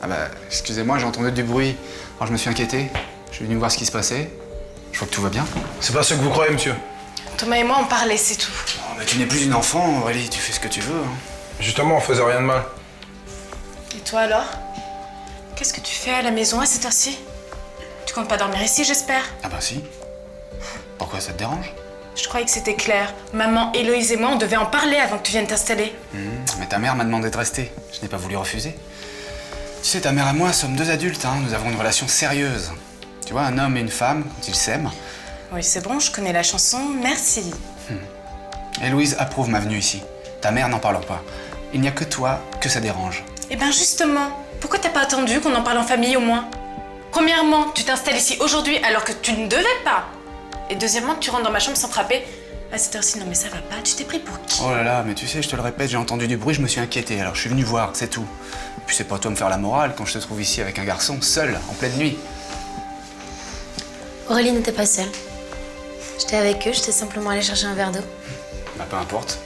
Ah bah, excusez-moi, j'ai entendu du bruit. Alors je me suis inquiété. Je suis venu voir ce qui se passait. Je vois que tout va bien. C'est pas ce que vous croyez, monsieur. Thomas et moi, on parlait, c'est tout. Oh, mais tu n'es plus une enfant, Aurélie, tu fais ce que tu veux. Hein. Justement, on faisait rien de mal. Et toi alors? Qu'est-ce que tu fais à la maison à cette heure-ci? Tu comptes pas dormir ici, j'espère? Ah bah si. Pourquoi ça te dérange? Je croyais que c'était clair. Maman, Héloïse et moi, on devait en parler avant que tu viennes t'installer. Mais ta mère m'a demandé de rester. Je n'ai pas voulu refuser. Tu sais, ta mère et moi sommes deux adultes, hein. Nous avons une relation sérieuse. Tu vois, un homme et une femme, quand ils s'aiment. Oui, c'est bon, je connais la chanson, merci. Héloïse approuve ma venue ici. Ta mère n'en parle pas. Il n'y a que toi que ça dérange. Eh ben justement, pourquoi t'as pas attendu qu'on en parle en famille au moins? Premièrement, tu t'installes ici aujourd'hui alors que tu ne devais pas. Et deuxièmement, tu rentres dans ma chambre sans frapper. À cette heure-ci, non mais ça va pas, tu t'es pris pour qui? Oh là là, mais tu sais, je te le répète, j'ai entendu du bruit, je me suis inquiété. Alors je suis venu voir, c'est tout. Et puis c'est pas toi me faire la morale quand je te trouve ici avec un garçon, seul, en pleine nuit. Aurélie n'était pas seule. J'étais avec eux, j'étais simplement allée chercher un verre d'eau. Bah peu importe.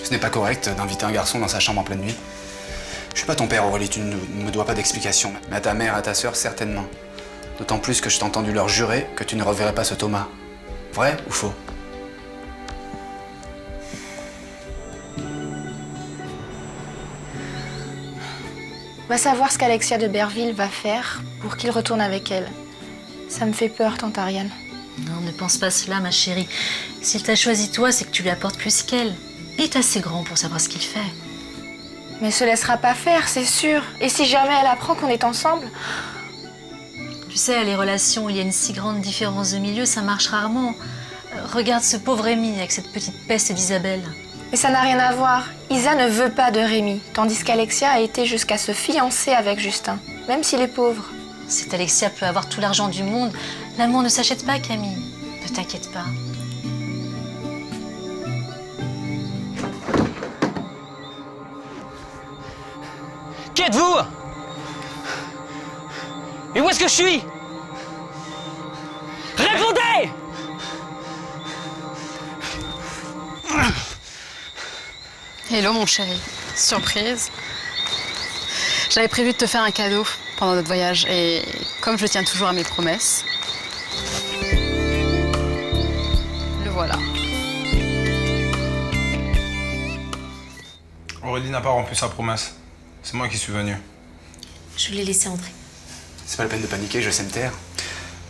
Ce n'est pas correct d'inviter un garçon dans sa chambre en pleine nuit. Je suis pas ton père, Aurélie, tu ne me dois pas d'explication. Mais à ta mère et à ta sœur, certainement. D'autant plus que je t'ai entendu leur jurer que tu ne reverrais pas ce Thomas. Vrai ou faux? Va savoir ce qu'Alexia de Berville va faire pour qu'il retourne avec elle. Ça me fait peur, tante Ariane. Non, ne pense pas cela, ma chérie. S'il t'a choisi toi, c'est que tu lui apportes plus qu'elle. Il est assez grand pour savoir ce qu'il fait. Mais elle se laissera pas faire, c'est sûr. Et si jamais elle apprend qu'on est ensemble? Tu sais, les relations, il y a une si grande différence de milieu, ça marche rarement. Regarde ce pauvre Rémi avec cette petite peste d'Isabelle. Mais ça n'a rien à voir. Isa ne veut pas de Rémi, tandis qu'Alexia a été jusqu'à se fiancer avec Justin, même s'il est pauvre. Cette Alexia peut avoir tout l'argent du monde. L'amour ne s'achète pas, Camille. Ne t'inquiète pas. Qui êtes-vous? Mais où est-ce que je suis? Répondez! Hello mon chéri, surprise. J'avais prévu de te faire un cadeau pendant notre voyage et comme je tiens toujours à mes promesses, le voilà. Aurélie n'a pas rempli sa promesse. C'est moi qui suis venu. Je l'ai laissé entrer. C'est pas la peine de paniquer, je sais me taire.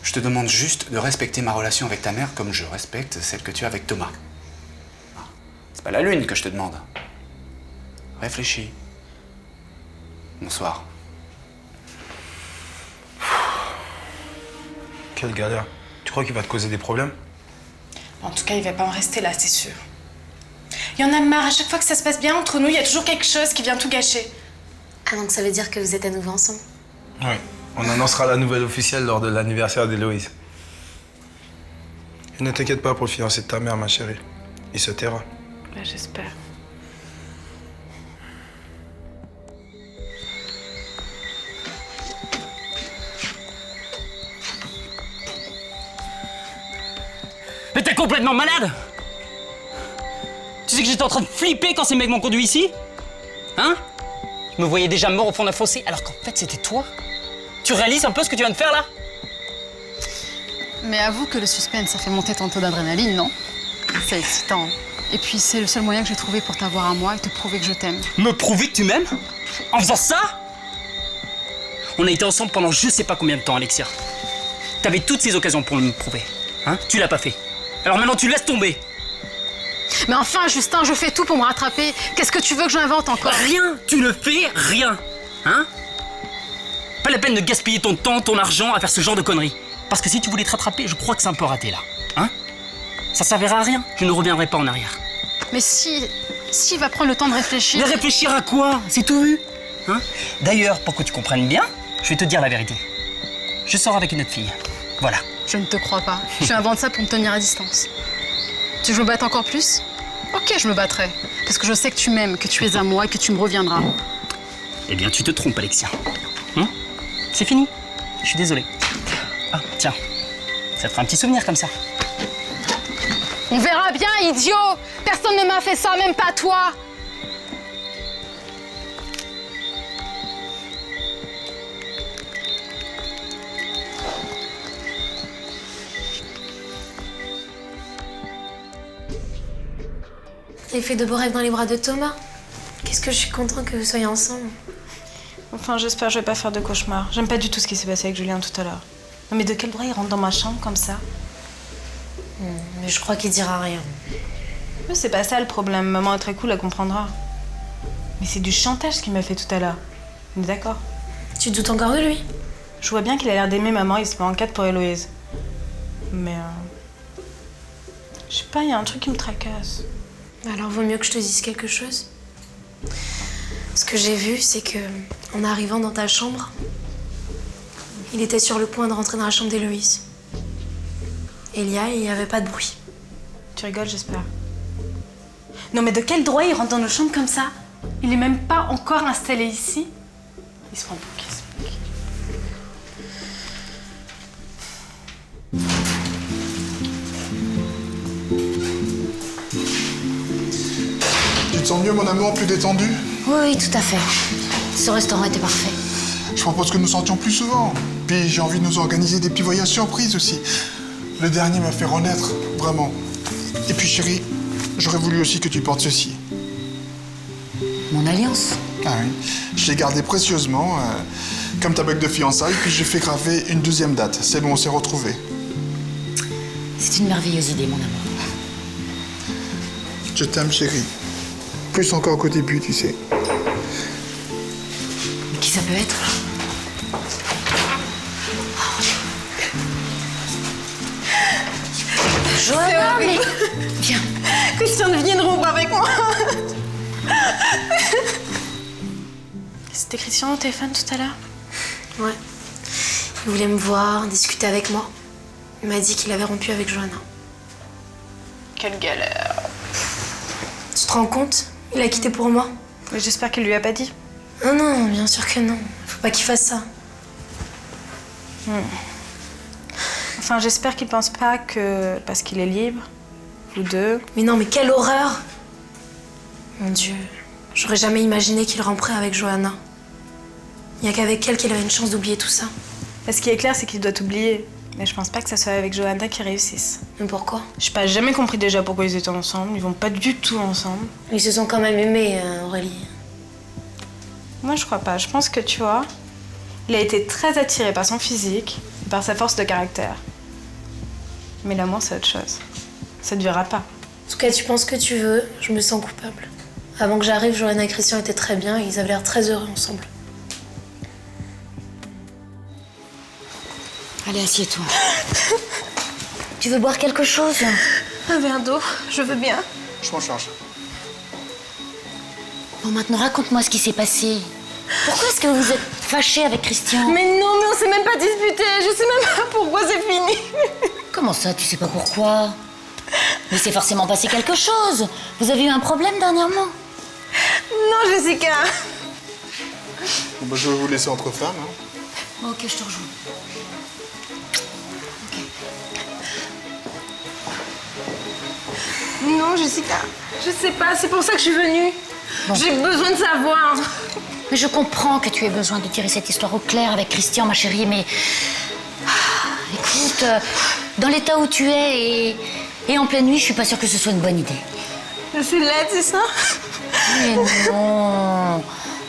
Je te demande juste de respecter ma relation avec ta mère comme je respecte celle que tu as avec Thomas. C'est pas la lune que je te demande. Réfléchis. Bonsoir. Quelle galère. Tu crois qu'il va te causer des problèmes? En tout cas, il va pas en rester là, c'est sûr. Il y en a marre, à chaque fois que ça se passe bien entre nous, il y a toujours quelque chose qui vient tout gâcher. Ah, donc ça veut dire que vous êtes à nouveau ensemble? Oui. On annoncera la nouvelle officielle lors de l'anniversaire d'Héloïse. Et ne t'inquiète pas pour le fiancé de ta mère, ma chérie. Il se taira. Bah, j'espère. Mais t'es complètement malade! Tu sais que j'étais en train de flipper quand ces mecs m'ont conduit ici? Hein? Je me voyais déjà mort au fond d'un fossé, alors qu'en fait c'était toi. Tu réalises un peu ce que tu viens de faire là? Mais avoue que le suspense, ça fait monter ton taux d'adrénaline, non? C'est excitant. Et puis c'est le seul moyen que j'ai trouvé pour t'avoir à moi et te prouver que je t'aime. Me prouver que tu m'aimes? En faisant ça? On a été ensemble pendant je sais pas combien de temps, Alexia. T'avais toutes ces occasions pour me prouver. Hein? Tu l'as pas fait. Alors maintenant tu laisses tomber. Mais enfin, Justin, je fais tout pour me rattraper. Qu'est-ce que tu veux que j'invente encore? Rien! Tu ne fais rien! Hein? Pas la peine de gaspiller ton temps, ton argent à faire ce genre de conneries. Parce que si tu voulais te rattraper, je crois que c'est un peu raté là. Hein? Ça servira à rien. Je ne reviendrai pas en arrière. Mais si il va prendre le temps de réfléchir... De réfléchir à quoi? C'est tout vu. Hein? D'ailleurs, pour que tu comprennes bien, je vais te dire la vérité. Je sors avec une autre fille. Voilà. Je ne te crois pas. Tu inventes ça pour me tenir à distance. Tu veux que je me batte encore plus? Ok, je me battrai. Parce que je sais que tu m'aimes, que tu es à moi et que tu me reviendras. Eh bien, tu te trompes, Alexia. C'est fini. Je suis désolé. Ah, tiens. Ça te fera un petit souvenir comme ça. On verra bien, idiot! Personne ne m'a fait ça, même pas toi! Et fait de beaux rêves dans les bras de Thomas. Qu'est-ce que je suis contente que vous soyez ensemble. Enfin, j'espère que je vais pas faire de cauchemar. J'aime pas du tout ce qui s'est passé avec Julien tout à l'heure. Non mais de quel droit il rentre dans ma chambre comme ça? Mais je crois qu'il dira rien. Mais c'est pas ça le problème. Maman est très cool, elle comprendra. Mais c'est du chantage ce qu'il m'a fait tout à l'heure. On est d'accord? Tu te doutes encore de lui? Je vois bien qu'il a l'air d'aimer maman, il se met en quête pour Héloïse. Mais je sais pas, il y a un truc qui me tracasse. Alors vaut mieux que je te dise quelque chose. Ce que j'ai vu, c'est que en arrivant dans ta chambre, il était sur le point de rentrer dans la chambre d'Héloïse. Elia, il n'y avait pas de bruit. Tu rigoles, j'espère. Non mais de quel droit il rentre dans nos chambres comme ça? Il est même pas encore installé ici. Il se prend pour qui? Tu te sens mieux, mon amour, plus détendu? Oui, tout à fait. Ce restaurant était parfait. Je propose que nous sortions plus souvent. Puis j'ai envie de nous organiser des petits voyages surprises aussi. Le dernier m'a fait renaître, vraiment. Et puis chérie, j'aurais voulu aussi que tu portes ceci. Mon alliance. Ah oui, je l'ai gardé précieusement, comme ta bague de fiançailles, puis j'ai fait graver une deuxième date, celle où on s'est retrouvés. C'est une merveilleuse idée, mon amour. Je t'aime, chérie. Plus encore qu'au début, tu sais. Qui ça peut être? Johanna, mais... Viens. Christian vient de rompre avec moi. C'était Christian au téléphone tout à l'heure? Ouais. Il voulait me voir, discuter avec moi. Il m'a dit qu'il avait rompu avec Johanna. Quelle galère. Tu te rends compte? Il a quitté pour moi. Mais j'espère qu'il lui a pas dit. Non, non, bien sûr que non. Faut pas qu'il fasse ça. Enfin, j'espère qu'il pense pas que parce qu'il est libre, vous deux. Mais non, mais quelle horreur! Mon Dieu, j'aurais jamais imaginé qu'il romprait avec Johanna. Il n'y a qu'avec elle qu'il avait une chance d'oublier tout ça. Ce qui est clair, c'est qu'il doit t'oublier. Mais je pense pas que ça soit avec Johanna qu'ils réussissent. Mais pourquoi? Je sais pas, j'ai jamais compris déjà pourquoi ils étaient ensemble. Ils vont pas du tout ensemble. Ils se sont quand même aimés, Aurélie. Moi, je crois pas. Je pense que, tu vois, il a été très attiré par son physique et par sa force de caractère. Mais l'amour, c'est autre chose. Ça ne durera pas. En tout cas, tu penses que tu veux, je me sens coupable. Avant que j'arrive, Johanna et Christian étaient très bien et ils avaient l'air très heureux ensemble. Allez, assieds-toi. Tu veux boire quelque chose? Un verre d'eau, je veux bien. Je m'en charge. Bon, maintenant, raconte-moi ce qui s'est passé. Pourquoi est-ce que vous êtes fâchés avec Christian? Mais non, mais on s'est même pas disputé. Je sais même pas pourquoi c'est fini. Comment ça, tu sais pas pourquoi? Mais c'est forcément passé quelque chose. Vous avez eu un problème dernièrement? Non, Jessica. Bon, bah, je vais vous laisser entre femmes. Ok, je te rejoins. Non, Jessica. Je sais pas, c'est pour ça que je suis venue. Bon. J'ai besoin de savoir. Mais je comprends que tu aies besoin de tirer cette histoire au clair avec Christian, ma chérie, mais... Écoute, dans l'état où tu es et en pleine nuit, je suis pas sûre que ce soit une bonne idée. Je suis laide, c'est ça?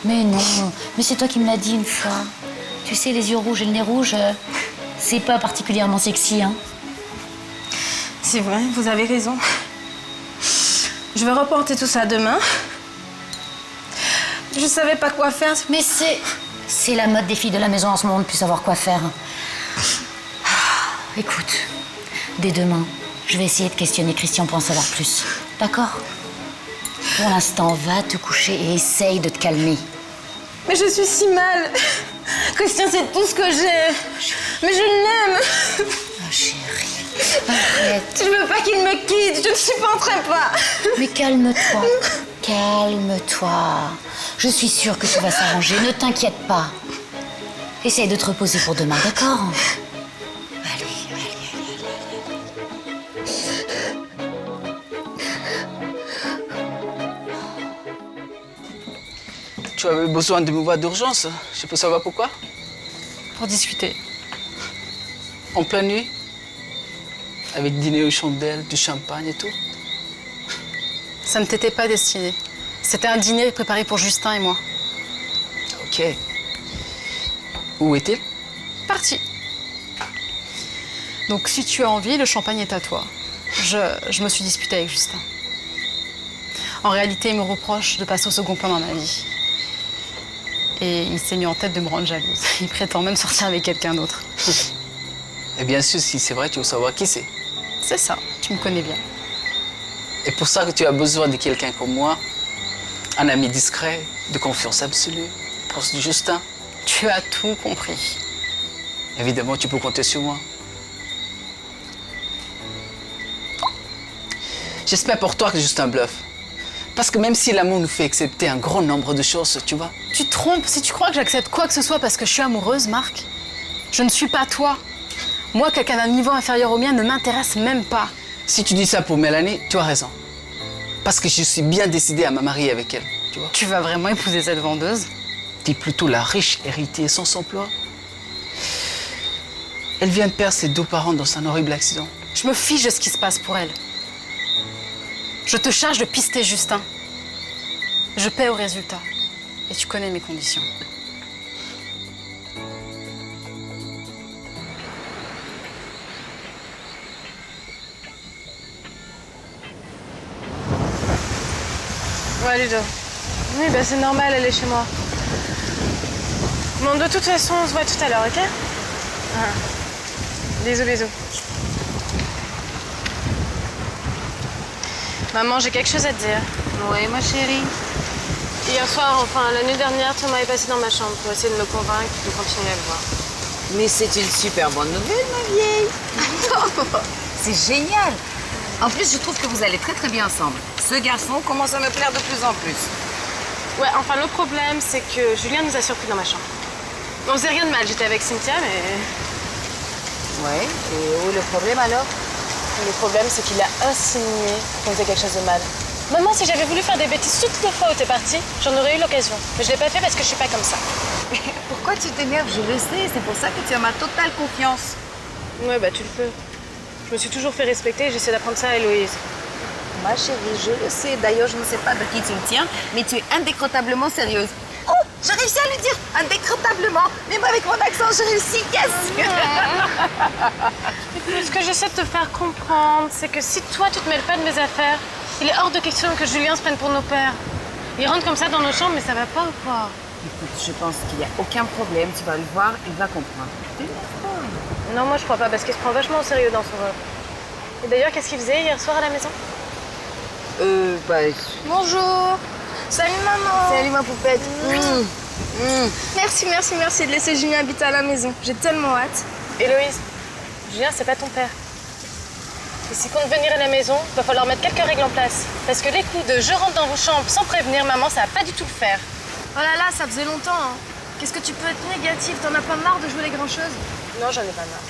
Mais non, mais c'est toi qui me l'as dit une fois. Tu sais, les yeux rouges et le nez rouge, c'est pas particulièrement sexy, hein. C'est vrai, vous avez raison. Je vais reporter tout ça demain. Je savais pas quoi faire. Mais c'est la mode des filles de la maison en ce moment de plus savoir quoi faire. Écoute, dès demain, je vais essayer de questionner Christian pour en savoir plus. D'accord? Pour l'instant, va te coucher et essaye de te calmer. Mais je suis si mal. Christian, c'est tout ce que j'ai. Mais je l'aime. Oh, chérie, arrête. Je veux pas qu'il me quitte. Je ne supporterai pas. Mais calme-toi. Calme-toi. Je suis sûre que tout va s'arranger. Ne t'inquiète pas. Essaye de te reposer pour demain, d'accord? Allez. Tu avais besoin de me voir d'urgence. Je peux savoir pourquoi? Pour discuter. En pleine nuit? Avec dîner aux chandelles, du champagne et tout? Ça ne t'était pas destiné. C'était un dîner préparé pour Justin et moi. Ok. Où est-il? Parti. Donc si tu as envie, le champagne est à toi. Je me suis disputée avec Justin. En réalité, il me reproche de passer au second plan dans ma vie. Et il s'est mis en tête de me rendre jalouse. Il prétend même sortir avec quelqu'un d'autre. Et bien sûr, si c'est vrai, tu veux savoir qui c'est. C'est ça, tu me connais bien. Et pour ça que tu as besoin de quelqu'un comme moi, un ami discret, de confiance absolue, proche de Justin. Tu as tout compris. Évidemment, tu peux compter sur moi. J'espère pour toi que Justin bluffe. Parce que même si l'amour nous fait accepter un grand nombre de choses, tu vois. Tu te trompes si tu crois que j'accepte quoi que ce soit parce que je suis amoureuse, Marc. Je ne suis pas toi. Moi, quelqu'un d'un niveau inférieur au mien ne m'intéresse même pas. Si tu dis ça pour Mélanie, tu as raison. Parce que je suis bien décidée à me marier avec elle, tu vois. Tu vas vraiment épouser cette vendeuse? Dis plutôt la riche héritière sans emploi. Elle vient de perdre ses 2 parents dans un horrible accident. Je me fiche de ce qui se passe pour elle. Je te charge de pister Justin. Je paie au résultat. Et tu connais mes conditions. Ouais, Ludo. Oui, bah c'est normal, elle est chez moi. Bon, de toute façon, on se voit tout à l'heure, ok? Bisous, bisous. Maman, j'ai quelque chose à te dire. Oui, ma chérie. Hier soir, enfin la nuit dernière, Thomas est passé dans ma chambre pour essayer de me convaincre de continuer à le voir. Mais c'est une super bonne nouvelle, ma vieille. C'est génial. En plus, je trouve que vous allez très très bien ensemble. Ce garçon commence à me plaire de plus en plus. Ouais, enfin le problème, c'est que Julien nous a surpris dans ma chambre. On faisait rien de mal, j'étais avec Cynthia, mais... Ouais, et où est le problème alors? Le problème, c'est qu'il a insinué qu'on faisait quelque chose de mal. Maman, si j'avais voulu faire des bêtises toutes les fois où t'es partie, j'en aurais eu l'occasion. Mais je l'ai pas fait parce que je suis pas comme ça. Pourquoi tu t'énerves? Je le sais, c'est pour ça que tu as ma totale confiance. Ouais, bah tu le peux. Je me suis toujours fait respecter et j'essaie d'apprendre ça à Héloïse. Ma chérie, je le sais. D'ailleurs, je ne sais pas de qui tu le tiens, mais tu es indécrotablement sérieuse. Oh, j'ai réussi à le dire, indécrotablement. Même avec mon accent, j'ai réussi, yes. Ce que j'essaie de te faire comprendre, c'est que si toi, tu te mêles pas de mes affaires, il est hors de question que Julien se prenne pour nos pères. Il rentre comme ça dans nos chambres, mais ça va pas ou quoi? Écoute, je pense qu'il n'y a aucun problème. Tu vas le voir, il va comprendre. Non, moi je crois pas, parce qu'il se prend vachement au sérieux dans son rôle. Et d'ailleurs, qu'est-ce qu'il faisait hier soir à la maison? Bonjour. Salut maman. Salut ma poupette. Merci de laisser Julien habiter à la maison. J'ai tellement hâte. Héloïse, Julien, c'est pas ton père. Et s'il compte venir à la maison, il va falloir mettre quelques règles en place. Parce que les coups de je rentre dans vos chambres sans prévenir maman, ça va pas du tout le faire. Oh là là, ça faisait longtemps. Hein. Qu'est-ce que tu peux être négative? T'en as pas marre de jouer les grands choses? Non, j'en ai pas marre.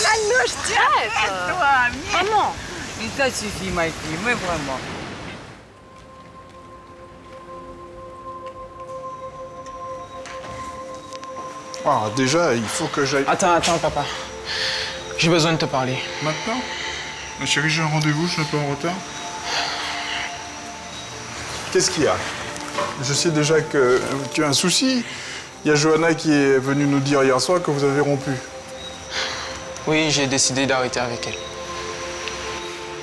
La louche, tu arrête-toi. Maman. Mais ça suffit, ma fille, mais vraiment. Ah, déjà, il faut que j'aille... Attends, papa. J'ai besoin de te parler. Maintenant? Ma chérie, j'ai un rendez-vous, je suis un peu en retard. Qu'est-ce qu'il y a? Je sais déjà que tu as un souci. Il y a Johanna qui est venue nous dire hier soir que vous avez rompu. Oui, j'ai décidé d'arrêter avec elle.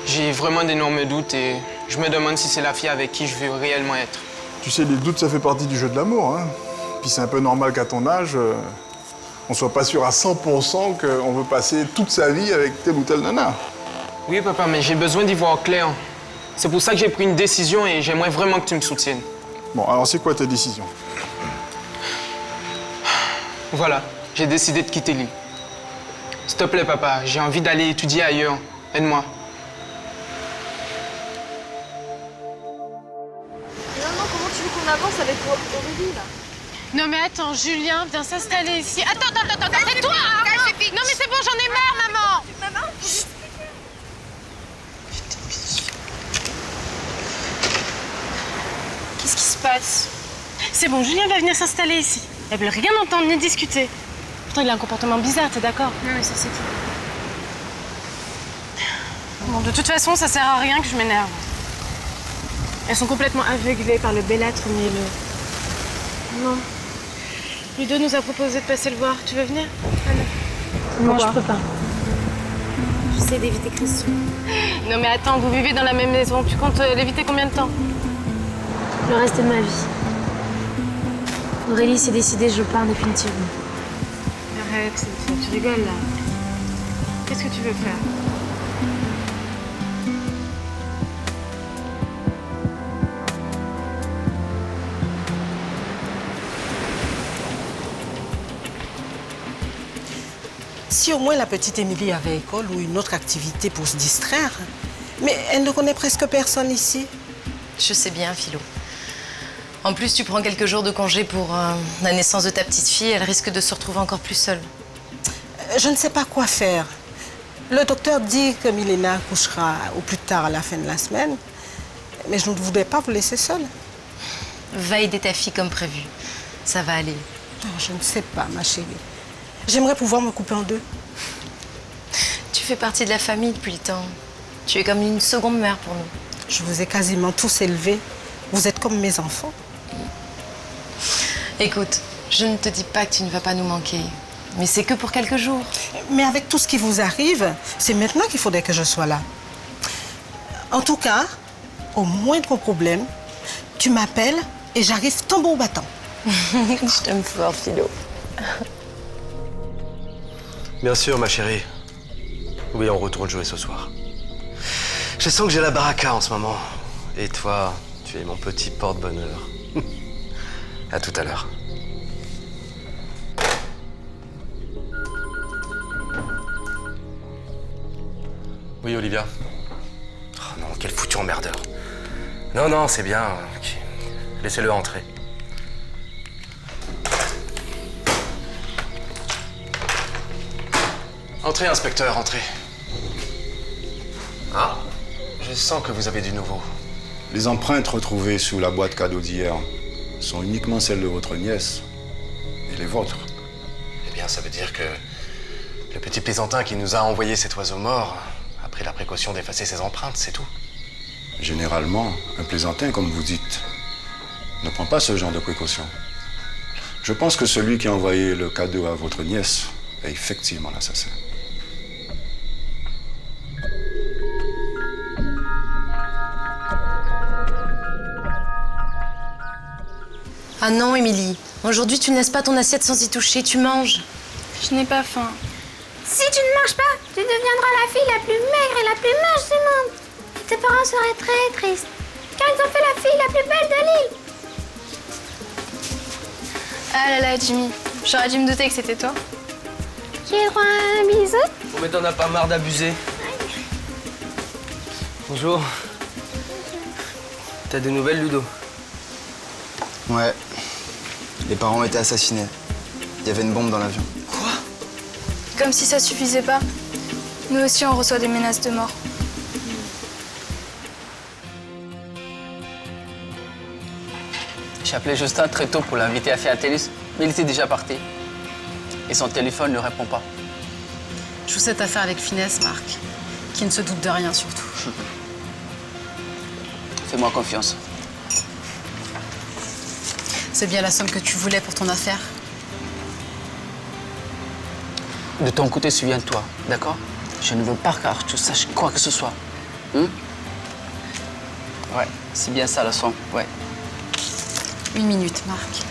J'ai vraiment d'énormes doutes et je me demande si c'est la fille avec qui je veux réellement être. Tu sais, les doutes, ça fait partie du jeu de l'amour, hein. Puis c'est un peu normal qu'à ton âge, on soit pas sûr à 100% qu'on veut passer toute sa vie avec telle ou telle nana. Oui, papa, mais j'ai besoin d'y voir clair. C'est pour ça que j'ai pris une décision et j'aimerais vraiment que tu me soutiennes. Bon, alors c'est quoi ta décision? Voilà, j'ai décidé de quitter l'île. S'il te plaît, papa, j'ai envie d'aller étudier ailleurs. Aide-moi. Maman, comment tu veux qu'on avance avec Aurélie là? Non mais attends, Julien vient s'installer ici. Attends, tais-toi! Non mais c'est bon, j'en ai marre, maman! Maman? Qu'est-ce qui se passe? C'est bon, Julien va venir s'installer ici. Elle veut rien entendre ni discuter. Pourtant, il a un comportement bizarre, t'es d'accord? Non mais ça c'est tout. Bon, de toute façon, ça sert à rien que je m'énerve. Elles sont complètement aveuglées par le bellâtre mielleux. Non. Ludo nous a proposé de passer le voir. Tu veux venir, Anna? Moi, je peux pas. J'essaie d'éviter Christian. Non mais attends, vous vivez dans la même maison. Tu comptes l'éviter combien de temps? Le reste de ma vie. Aurélie s'est décidée, je pars définitivement. Arrête, Cynthia, tu rigoles là. Qu'est-ce que tu veux faire? Si au moins la petite Émilie avait école ou une autre activité pour se distraire. Mais elle ne connaît presque personne ici. Je sais bien, Philo. En plus, tu prends quelques jours de congé pour la naissance de ta petite fille, elle risque de se retrouver encore plus seule. Je ne sais pas quoi faire. Le docteur dit que Milena accouchera au plus tard à la fin de la semaine. Mais je ne voudrais pas vous laisser seule. Va aider ta fille comme prévu. Ça va aller. Oh, je ne sais pas, ma chérie. J'aimerais pouvoir me couper en deux. Tu fais partie de la famille depuis le temps. Tu es comme une seconde mère pour nous. Je vous ai quasiment tous élevés. Vous êtes comme mes enfants. Écoute, je ne te dis pas que tu ne vas pas nous manquer. Mais c'est que pour quelques jours. Mais avec tout ce qui vous arrive, c'est maintenant qu'il faudrait que je sois là. En tout cas, au moindre problème, tu m'appelles et j'arrive tambour battant. Je t'aime fort, Philo. Bien sûr, ma chérie. Oui, on retourne jouer ce soir. Je sens que j'ai la baraka en ce moment. Et toi, tu es mon petit porte-bonheur. À tout à l'heure. Oui, Olivia. Oh non, quel foutu emmerdeur. Non, c'est bien. Okay. Laissez-le entrer. Entrez, inspecteur, entrez. Ah, je sens que vous avez du nouveau. Les empreintes retrouvées sous la boîte cadeau d'hier sont uniquement celles de votre nièce et les vôtres. Eh bien, ça veut dire que le petit plaisantin qui nous a envoyé cet oiseau mort a pris la précaution d'effacer ses empreintes, c'est tout. Généralement, un plaisantin, comme vous dites, ne prend pas ce genre de précaution. Je pense que celui qui a envoyé le cadeau à votre nièce est effectivement l'assassin. Ah non, Émilie. Aujourd'hui, tu ne laisses pas ton assiette sans y toucher, tu manges. Je n'ai pas faim. Si tu ne manges pas, tu deviendras la fille la plus maigre et la plus moche du monde. Tes parents seraient très tristes, car ils ont fait la fille la plus belle de l'île. Ah là là, Jimmy, j'aurais dû me douter que c'était toi. J'ai droit à un bisou? Bon, mais t'en as pas marre d'abuser. Bonjour. T'as des nouvelles, Ludo? Ouais. Les parents ont été assassinés. Il y avait une bombe dans l'avion. Quoi? Comme si ça suffisait pas. Nous aussi, on reçoit des menaces de mort. J'ai appelé Justin très tôt pour l'inviter à faire un tennis, mais il était déjà parti. Et son téléphone ne répond pas. Joue cette affaire avec finesse, Marc, qui ne se doute de rien surtout. Fais-moi confiance. C'est bien la somme que tu voulais pour ton affaire. De ton côté, souviens-toi, d'accord? Je ne veux pas que tu saches quoi que ce soit. Ouais, c'est bien ça la somme, ouais. 1 minute, Marc.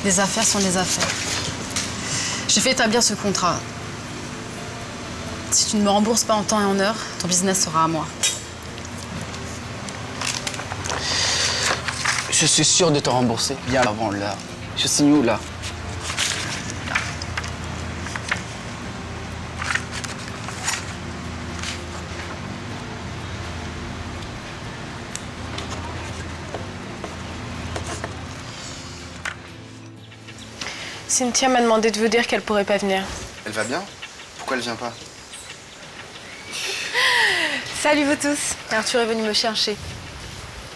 Les affaires sont des affaires. J'ai fait établir ce contrat. Si tu ne me rembourses pas en temps et en heure, ton business sera à moi. Je suis sûr de te rembourser bien avant l'heure. Je signe où, là? Cynthia m'a demandé de vous dire qu'elle pourrait pas venir. Elle va bien? Pourquoi elle vient pas? Salut vous tous. Arthur est venu me chercher.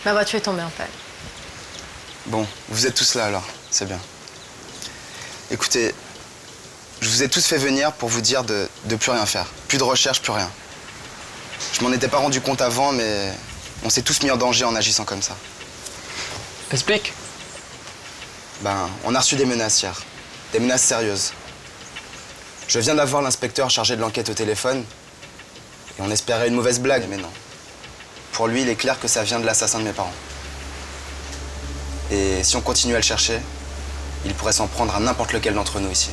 Ma voiture est tombée en panne. Bon, vous êtes tous là alors, c'est bien. Écoutez, je vous ai tous fait venir pour vous dire de plus rien faire. Plus de recherche, plus rien. Je m'en étais pas rendu compte avant, mais On s'est tous mis en danger en agissant comme ça. Explique. On a reçu des menaces hier. Des menaces sérieuses. Je viens d'avoir l'inspecteur chargé de l'enquête au téléphone. Et on espérait une mauvaise blague, mais non. Pour lui, il est clair que ça vient de l'assassin de mes parents. Et si on continue à le chercher, il pourrait s'en prendre à n'importe lequel d'entre nous ici.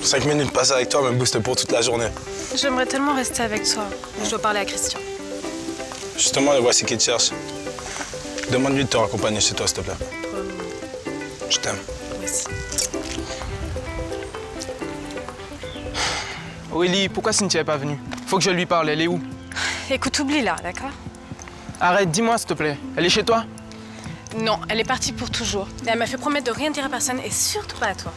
Cinq minutes passées avec toi me booste pour toute la journée. J'aimerais tellement rester avec toi. Je dois parler à Christian. Justement, le voici qui te cherche. Demande-lui de te raccompagner chez toi, s'il te plaît. Je t'aime. Merci. Aurélie, pourquoi Cynthia n'est pas venue? Faut que je lui parle, elle est où? Écoute, oublie-la, d'accord? Arrête, dis-moi s'il te plaît. Elle est chez toi? Non, elle est partie pour toujours. Et elle m'a fait promettre de rien dire à personne et surtout pas à toi.